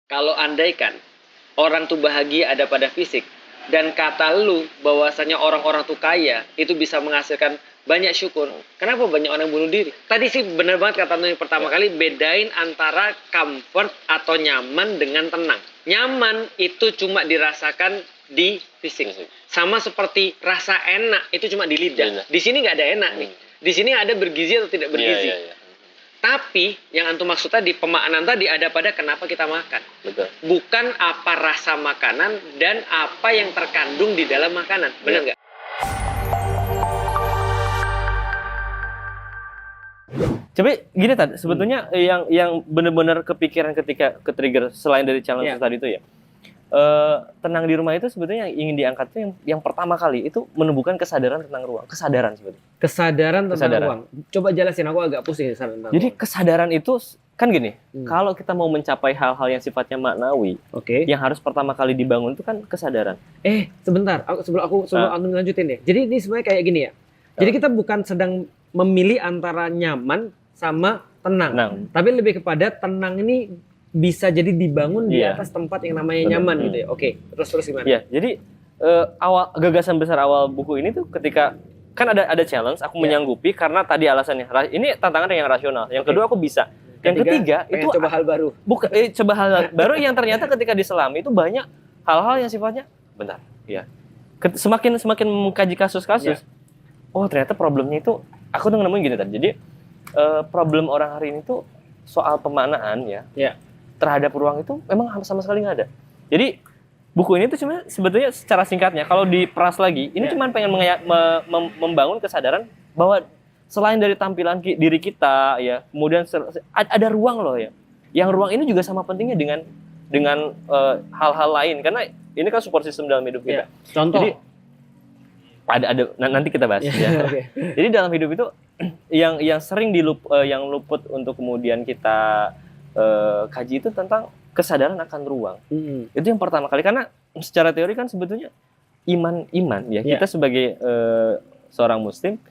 Kalau andaikan orang tuh bahagia ada pada fisik, dan kata lu bahwasanya orang-orang tuh kaya itu bisa menghasilkan banyak syukur. Kenapa banyak orang bunuh diri? Tadi sih benar banget kata lu yang pertama kali, bedain antara comfort atau nyaman dengan tenang. Nyaman itu cuma dirasakan di fisik. Sama seperti rasa enak itu cuma di lidah. Di sini nggak ada enak nih. Di sini ada bergizi atau tidak bergizi. Tapi yang antum maksud tadi, pemaknaan tadi ada pada kenapa kita makan. Betul. Bukan apa rasa makanan dan apa yang terkandung di dalam makanan. Benar nggak? Coba gini Tad, sebetulnya yang benar-benar kepikiran ketika ke-trigger selain dari challenge tadi itu ya. Tenang di rumah itu sebetulnya yang ingin diangkat itu yang pertama kali itu menumbuhkan kesadaran tentang ruang, kesadaran sebetulnya. Kesadaran tentang ruang. Coba jelasin, aku agak pusing kesadaran tentang Jadi ruang. kesadaran itu kan gini, kalau kita mau mencapai hal-hal yang sifatnya maknawi, yang harus pertama kali dibangun itu kan kesadaran. Sebentar, sebelum aku lanjutin deh. Jadi ini sebenarnya kayak gini ya. Jadi kita bukan sedang memilih antara nyaman sama tenang. Tapi lebih kepada tenang ini bisa jadi dibangun di atas tempat yang namanya nyaman gitu ya. Oke, terus gimana? Iya, jadi awal gagasan besar awal buku ini tuh ketika kan ada challenge, aku menyanggupi karena tadi alasannya. Ini tantangan yang rasional. Yang kedua aku bisa. Yang ketiga itu coba hal baru. Coba hal baru yang ternyata ketika diselami itu banyak hal-hal yang sifatnya bentar. Ya. Semakin mengkaji kasus-kasus. Oh, ternyata problemnya itu aku tuh nemuin gini tadi. Jadi problem orang hari ini tuh soal pemaknaan terhadap ruang itu memang sama sekali nggak ada. Jadi buku ini tuh cuma sebetulnya secara singkatnya kalau diperas lagi ini cuma pengen membangun kesadaran bahwa selain dari tampilan diri kita ya, kemudian ada ruang loh ya. Yang ruang ini juga sama pentingnya dengan hal-hal lain karena ini kan support system dalam hidup kita. Contoh. Jadi ada nanti kita bahas ya. Jadi dalam hidup itu yang sering yang luput untuk kemudian kita kaji itu tentang kesadaran akan ruang. Itu yang pertama kali karena secara teori kan sebetulnya iman ya kita sebagai seorang muslim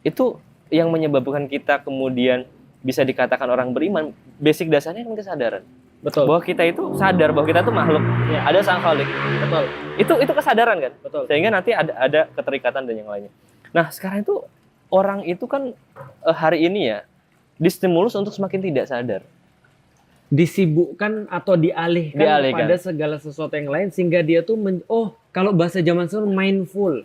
itu yang menyebabkan kita kemudian bisa dikatakan orang beriman, basic dasarnya kan kesadaran. Betul. Bahwa kita itu sadar bahwa kita itu makhluk, ada sang khalik. Betul. Itu kesadaran kan? Betul. Sehingga nanti ada keterikatan dan yang lainnya. Nah, sekarang itu orang itu kan hari ini ya distimulus untuk semakin tidak sadar. Disibukkan atau dialihkan pada segala sesuatu yang lain sehingga dia tuh kalau bahasa zaman sekarang mindful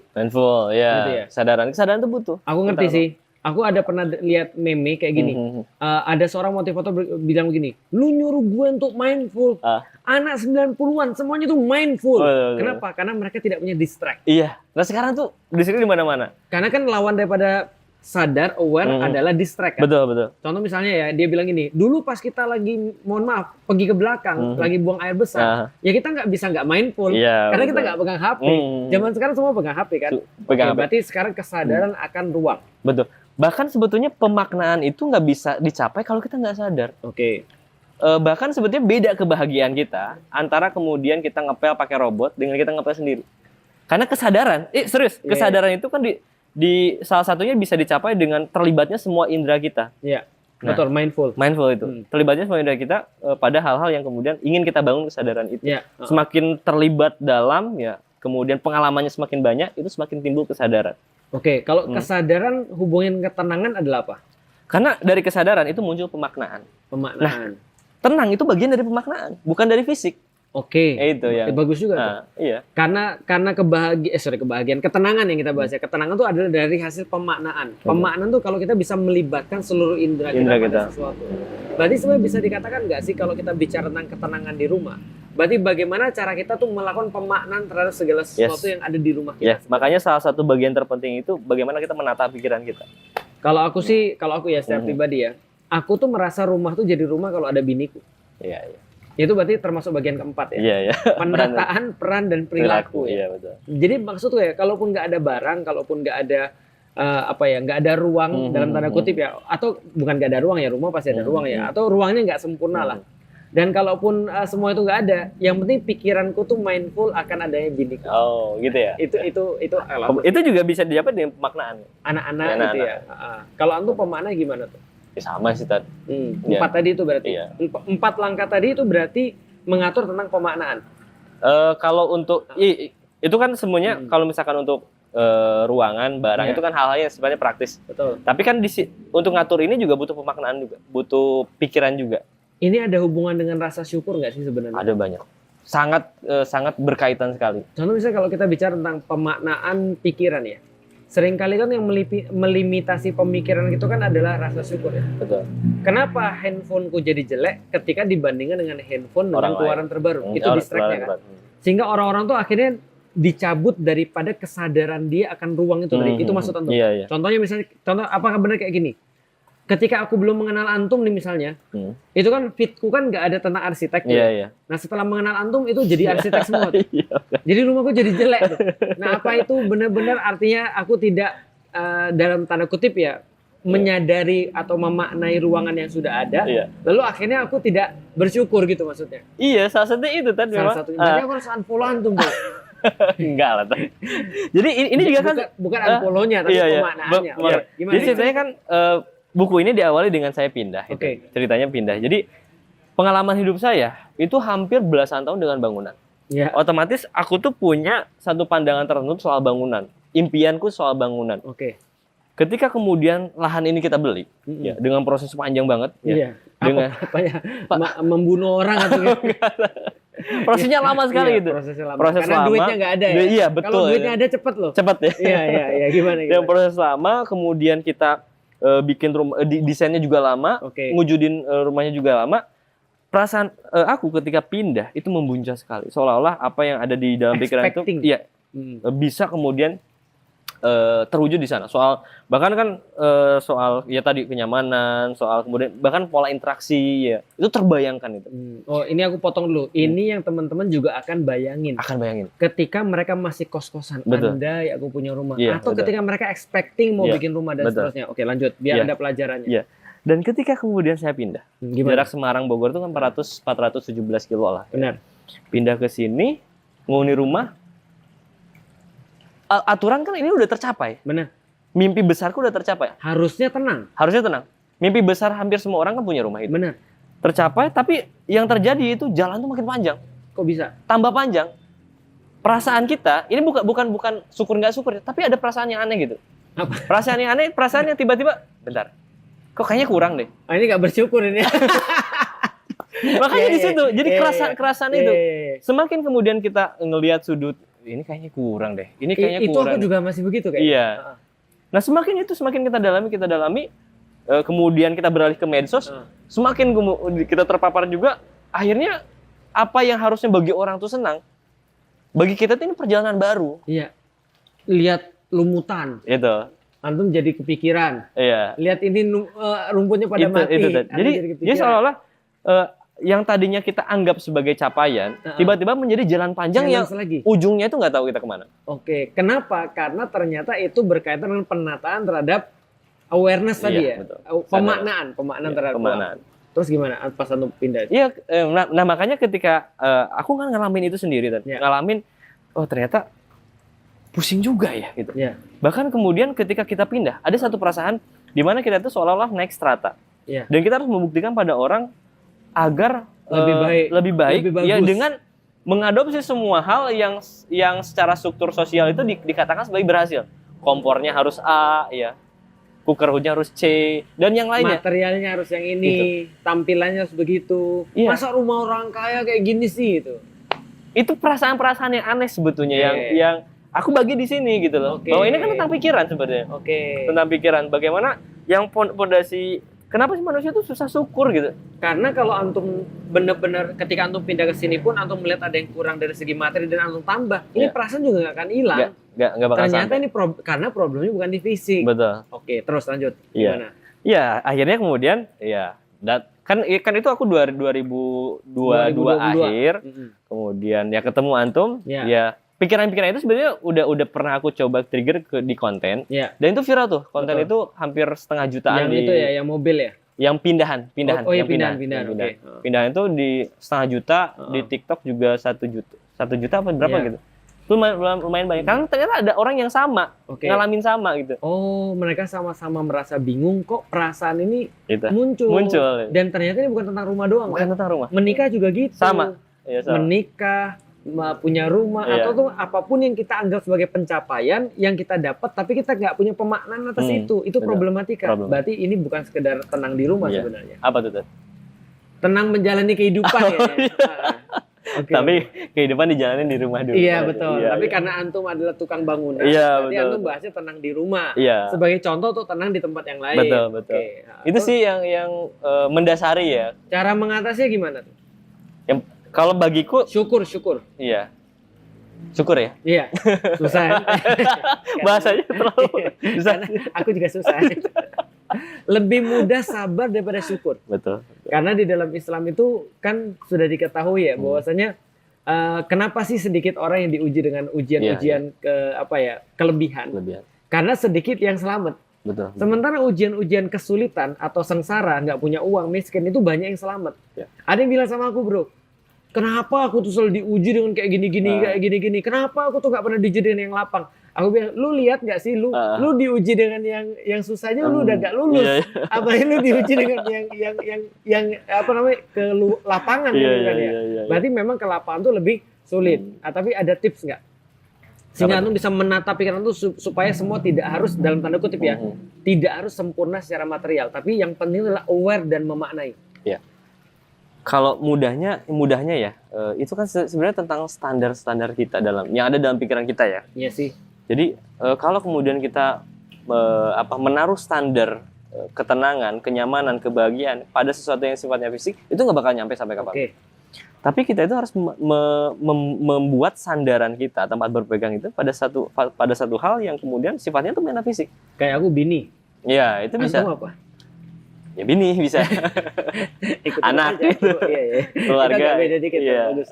ya, gitu ya. Kesadaran itu butuh. Aku ngerti sih. Aku ada pernah lihat meme kayak gini. Ada seorang motivator bilang begini, lu nyuruh gue untuk mindful. Anak 90-an semuanya tuh mindful. Kenapa? Karena mereka tidak punya distract. Iya. Nah sekarang tuh di sini di mana-mana. Karena kan lawan daripada sadar, aware adalah distract kan? Betul. Contoh misalnya ya, dia bilang gini, dulu pas kita lagi, mohon maaf, pergi ke belakang, lagi buang air besar, ya kita nggak mindful, karena kita nggak pegang HP. Zaman sekarang semua pegang HP kan? Berarti sekarang kesadaran akan ruang. Betul. Bahkan sebetulnya pemaknaan itu nggak bisa dicapai kalau kita nggak sadar. Bahkan sebetulnya beda kebahagiaan kita antara kemudian kita ngepel pakai robot dengan kita ngepel sendiri. Karena kesadaran, kesadaran itu kan di salah satunya bisa dicapai dengan terlibatnya semua indera kita. Betul, mindful itu. Terlibatnya semua indera kita pada hal-hal yang kemudian ingin kita bangun kesadaran itu. Semakin terlibat dalam ya, kemudian pengalamannya semakin banyak, itu semakin timbul kesadaran. Kalau kesadaran hubungin ketenangan adalah apa? Karena dari kesadaran itu muncul pemaknaan. Nah, tenang itu bagian dari pemaknaan, bukan dari fisik. Itu ya. Bagus juga tuh. Iya. Karena kebahagiaan, ketenangan yang kita bahas ya. Ketenangan itu adalah dari hasil pemaknaan. Pemaknaan tuh kalau kita bisa melibatkan seluruh indera kita pada sesuatu. Berarti sebenarnya bisa dikatakan nggak sih kalau kita bicara tentang ketenangan di rumah? Berarti bagaimana cara kita tuh melakukan pemaknaan terhadap segala sesuatu yang ada di rumah kita? Makanya salah satu bagian terpenting itu bagaimana kita menata pikiran kita. Kalau aku ya secara pribadi ya, aku tuh merasa rumah tuh jadi rumah kalau ada biniku. Iya. Itu berarti termasuk bagian keempat ya. Iya. Penataan peran dan perilaku ya. Iya, betul. Jadi maksudnya ya, kalaupun nggak ada barang, kalaupun nggak ada nggak ada ruang dalam tanda kutip ya, atau bukan nggak ada ruang ya, rumah pasti ada ruang ya, atau ruangnya nggak sempurna lah. Dan kalaupun semua itu nggak ada, yang penting pikiranku tuh mindful akan adanya biniku. Gitu ya. Itu juga bisa didapat dengan pemaknaan. Anak-anak gitu ya. Kalau antum pemaknaan gimana tuh? Sama sih tadi. 4 tadi itu berarti. 4 langkah tadi itu berarti mengatur tentang pemaknaan. Kalau untuk itu kan semuanya kalau misalkan untuk ruangan, barang Iya. itu kan hal-hal yang sifatnya praktis. Betul. Tapi kan untuk ngatur ini juga butuh pemaknaan juga, butuh pikiran juga. Ini ada hubungan dengan rasa syukur nggak sih sebenarnya? Ada banyak. Sangat berkaitan sekali. Contoh misalnya kalau kita bicara tentang pemaknaan pikiran ya. Seringkali kan yang melimitasi pemikiran itu kan adalah rasa syukur ya. Betul. Kenapa handphoneku jadi jelek ketika dibandingkan dengan handphone dengan Orang keluaran terbaru? Itu distract ya kan. Keluaran. Sehingga orang-orang tuh akhirnya dicabut daripada kesadaran dia akan ruang itu tadi. Itu maksud antum. Iya. Contohnya misalnya, apakah benar kayak gini? Ketika aku belum mengenal antum nih misalnya, itu kan fitku kan nggak ada tentang arsitek. Iya. Nah setelah mengenal antum itu jadi arsitek semua. Iya. Jadi rumahku jadi jelek tuh. Nah apa itu benar-benar artinya aku tidak dalam tanda kutip ya menyadari atau memaknai ruangan yang sudah ada. Iya. Lalu akhirnya aku tidak bersyukur gitu maksudnya. Iya, salah satunya itu tadi Salah memang. satunya. Jadi aku harus unfollow antum tuh. Enggak lah. Jadi ini juga kan bukan unfollow-nya tapi iya. pemaknaannya. Oke, gimana? Jadi ceritanya kan buku ini diawali dengan saya pindah. Oke. Ceritanya pindah. Jadi pengalaman hidup saya itu hampir belasan tahun dengan bangunan. Ya. Otomatis aku tuh punya satu pandangan tertentu soal bangunan. Impianku soal bangunan. Oke. Ketika kemudian lahan ini kita beli, ya dengan proses panjang banget, ya, Iya. dengan Membunuh orang atau gitu. prosesnya lama sekali Iya, gitu. prosesnya lama. Proses Karena lama. duitnya nggak ada ya. Iya, betul. Kalau duitnya ada cepet loh. Cepat ya. Iya, gimana? Yang proses lama, kemudian kita bikin rumah, desainnya juga lama, Oke. ngujudin rumahnya juga lama. Perasaan aku ketika pindah itu membuncah sekali. Seolah-olah apa yang ada di dalam pikiran itu, Expecting. iya, bisa kemudian terwujud di sana. Bahkan kan soal ya tadi kenyamanan, soal kemudian bahkan pola interaksi ya itu terbayangkan itu. Oh ini aku potong dulu. Ini yang teman-teman juga akan bayangin. Akan bayangin. Ketika mereka masih kos-kosan, Betul. andai aku punya rumah, Iya, atau betul. ketika mereka expecting mau Iya, bikin rumah dan betul. seterusnya. Oke lanjut, biar Iya. ada pelajarannya. Iya. Dan ketika kemudian saya pindah, Gimana? jarak Semarang Bogor itu kan 417 kilo lah. Benar. Pindah ke sini, menghuni rumah. Aturan kan ini udah tercapai. Benar. Mimpi besarku udah tercapai. Harusnya tenang. Harusnya tenang. Mimpi besar hampir semua orang kan punya rumah itu. Benar. Tercapai, tapi yang terjadi itu jalan tuh makin panjang. Kok bisa? Tambah panjang. Perasaan kita, ini bukan syukur nggak syukur, tapi ada perasaan yang aneh gitu. Apa? Perasaan yang aneh, perasaan yang tiba-tiba, bentar, kok kayaknya kurang deh. Ah, ini nggak bersyukur ini. Makanya Iya, di situ, jadi kerasan itu. Iya. Semakin kemudian kita ngelihat sudut, ini kayaknya kurang deh. Ini kayaknya Itu kurang. aku juga masih begitu kayak. Iya. Nah semakin kita dalami, kemudian kita beralih ke medsos, semakin kita terpapar juga, akhirnya apa yang harusnya bagi orang tuh senang, bagi kita tuh ini perjalanan baru. Iya. Lihat lumutan, Itu. antum jadi kepikiran. Iya. Lihat ini rumputnya pada mati. Itu. antum Jadi kepikiran. seolah-olah yang tadinya kita anggap sebagai capaian, tiba-tiba menjadi jalan panjang yang Challenge lagi. ujungnya itu nggak tahu kita kemana. Oke, kenapa? Karena ternyata itu berkaitan dengan penataan terhadap awareness tadi ya, betul. pemaknaan Iya, terhadap pemaknaan. ruang. Terus gimana pas antum pindah? Iya, nah makanya ketika aku kan ngalamin itu sendiri, Iya. ngalamin, oh ternyata pusing juga ya gitu. Iya. Bahkan kemudian ketika kita pindah, ada satu perasaan di mana kita itu seolah-olah naik strata. Iya. Dan kita harus membuktikan pada orang agar Lebih baik, lebih ya bagus. dengan mengadopsi semua hal yang secara struktur sosial itu dikatakan sebagai berhasil. Kompornya harus A, ya. Cooker-nya harus C dan yang lainnya. Materialnya harus yang ini, tampilannya harus begitu. Iya. Masa rumah orang kaya kayak gini sih itu? Itu perasaan-perasaan yang aneh sebetulnya Oke. yang aku bagi di sini gitu loh. Oke. Bahwa ini kan tentang pikiran sebenarnya. Oke. Tentang pikiran bagaimana yang pondasi kenapa sih manusia itu susah syukur gitu. Karena kalau antum benar-benar ketika antum pindah ke sini pun antum melihat ada yang kurang dari segi materi dan antum tambah, ini Iya. perasaan juga nggak akan hilang. Nggak bakal Ternyata sampai. ini karena problemnya bukan di fisik. Betul. Oke, terus lanjut. Iya. Gimana? Ya, akhirnya kemudian ya kan itu aku 2022 akhir, kemudian ya ketemu antum, Iya. ya pikiran-pikiran itu sebenarnya udah pernah aku coba trigger di konten. Iya. Dan itu viral tuh. Konten Betul. itu hampir 1,5 jutaan Yang itu ya, yang mobil ya. yang pindahan. Oh iya, yang pindahan. yang Oke. Pindahan itu di 1,5 juta, di TikTok juga 1 juta apa berapa Iya. gitu. Itu lumayan banyak. Karena ternyata ada orang yang sama, Oke. ngalamin sama gitu. Oh, mereka sama-sama merasa bingung kok perasaan ini Gitu. muncul. Muncul. Dan ternyata ini bukan tentang rumah doang. Bukan Kan? tentang rumah. Menikah juga gitu. Sama. Iya, sama. menikah, punya rumah, Iya. atau tuh apapun yang kita anggap sebagai pencapaian yang kita dapat, tapi kita nggak punya pemaknaan atas itu betul. problematika. Problem. Berarti ini bukan sekedar tenang di rumah Iya. sebenarnya. Apa tuh, Ted? Tenang menjalani kehidupan ya. Oke. Tapi kehidupan dijalanin di rumah dulu. Iya betul. Iya, Tapi iya. karena antum adalah tukang bangunan, Iya, berarti betul. antum bahasnya tenang di rumah. Iya. Sebagai contoh tuh tenang di tempat yang lain. Betul, betul. Oke. Nah, Itu sih yang mendasari ya. cara mengatasinya gimana tuh? Yang kalau bagiku Syukur. iya. Syukur ya. Iya. Susah. Bahasanya terlalu susah. Karena aku juga susah. Lebih mudah sabar daripada syukur. Betul. Karena di dalam Islam itu kan sudah diketahui ya bahwasanya kenapa sih sedikit orang yang diuji dengan ujian-ujian kelebihan? Kelebihan. Karena sedikit yang selamat. Betul. Sementara ujian-ujian kesulitan atau sengsara, nggak punya uang, miskin itu banyak yang selamat. Ya. Ada yang bilang sama aku, bro, kenapa aku tuh selalu diuji dengan kayak gini-gini, Nah. kayak gini-gini? Kenapa aku tuh nggak pernah diuji dengan yang lapang? Aku bilang, lu lihat nggak sih, lu diuji dengan yang susahnya, lu udah nggak lulus. Iya, iya. Apalagi lu diuji dengan yang apa namanya lapangan Iya, gitu kan iya, ya. iya, iya. Berarti memang ke lapangan tuh lebih sulit. Tapi ada tips nggak? Sehingga Apa antum bisa menata pikiran tuh supaya semua tidak harus dalam tanda kutip ya, tidak harus sempurna secara material, tapi yang penting adalah aware dan memaknai. Kalau mudahnya ya, itu kan sebenarnya tentang standar-standar kita yang ada dalam pikiran kita ya. Iya sih. Jadi kalau kemudian kita menaruh standar ketenangan, kenyamanan, kebahagiaan pada sesuatu yang sifatnya fisik, itu nggak bakal nyampe sampai kapan. Oke. Tapi kita itu harus membuat sandaran kita, tempat berpegang itu pada satu hal yang kemudian sifatnya itu metafisik. Kayak aku bini. Ya, itu bisa. Antum apa? Ya bini bisa. Ikut Anak aja. gitu. Iya, iya. Keluarga. Kita agak beda dikit. Iya. Bagus.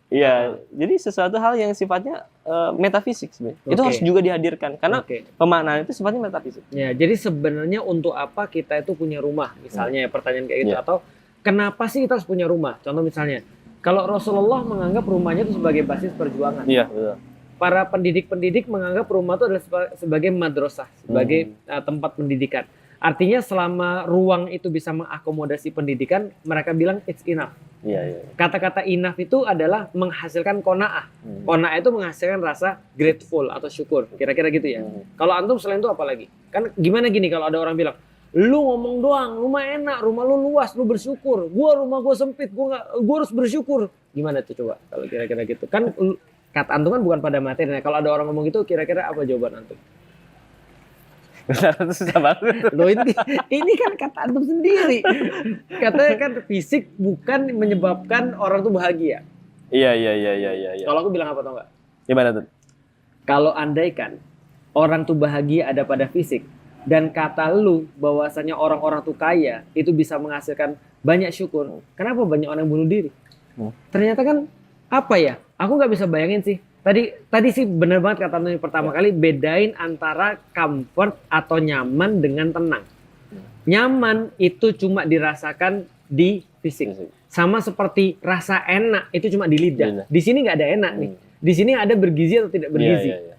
Iya, jadi sesuatu hal yang sifatnya metafisik sebenarnya. Itu Oke. harus juga dihadirkan karena Oke. pemaknaan itu sifatnya metafisik. Ya, jadi sebenarnya untuk apa kita itu punya rumah? Misalnya pertanyaan kayak gitu. Iya. Atau kenapa sih kita harus punya rumah? Contoh misalnya, kalau Rasulullah menganggap rumahnya itu sebagai basis perjuangan. Iya, betul. Para pendidik-pendidik menganggap rumah itu adalah sebagai madrasah, sebagai tempat pendidikan. Artinya selama ruang itu bisa mengakomodasi pendidikan, mereka bilang it's enough. Iya, iya. Kata-kata enough itu adalah menghasilkan qanaah. Qanaah itu menghasilkan rasa grateful atau syukur. Kira-kira gitu ya. Kalau antum selain itu apa lagi? Kan gimana gini kalau ada orang bilang, lu ngomong doang, rumah enak, rumah lu luas, lu bersyukur. Rumah gua sempit, gua harus bersyukur. Gimana tuh coba kalau kira-kira gitu? Kan kata antum kan bukan pada materi. Nah, kalau ada orang ngomong gitu, kira-kira apa jawaban antum? Bentar, itu susah banget. Loh ini kan kata antum sendiri. Katanya kan fisik bukan menyebabkan orang tuh bahagia. Iya. Kalau aku bilang apa tau nggak? Gimana tuh? Kalau andaikan orang tuh bahagia ada pada fisik, dan kata lu bahwasanya orang-orang tuh kaya itu bisa menghasilkan banyak syukur. Kenapa banyak orang bunuh diri? Ternyata kan apa ya? Aku nggak bisa bayangin sih. Tadi sih bener banget kata Anthony pertama kali, bedain antara comfort atau nyaman dengan tenang. Nyaman itu cuma dirasakan di fisik. Sama seperti rasa enak itu cuma di lidah. Di sini nggak ada enak nih. Di sini ada bergizi atau tidak bergizi. Iya.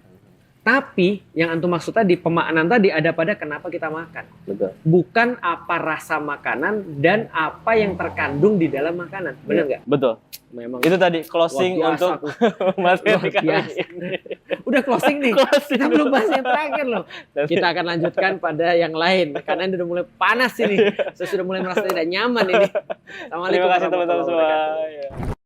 Tapi yang antum maksud tadi, pemaknaan tadi ada pada kenapa kita makan. Betul. Bukan apa rasa makanan dan apa yang terkandung di dalam makanan. Benar nggak? Betul. Memang. Itu tadi closing Luar biasa untuk tuh. materi Luar kali biasa. ini. Udah closing nih. Closing Kita belum bahas yang terakhir loh. Kita akan lanjutkan pada yang lain. Karena ini udah mulai panas ini. Saya sudah mulai merasa tidak nyaman ini. Assalamualaikum Terima kasih teman-teman warahmatullahi semua. wabarakatuh. Ya.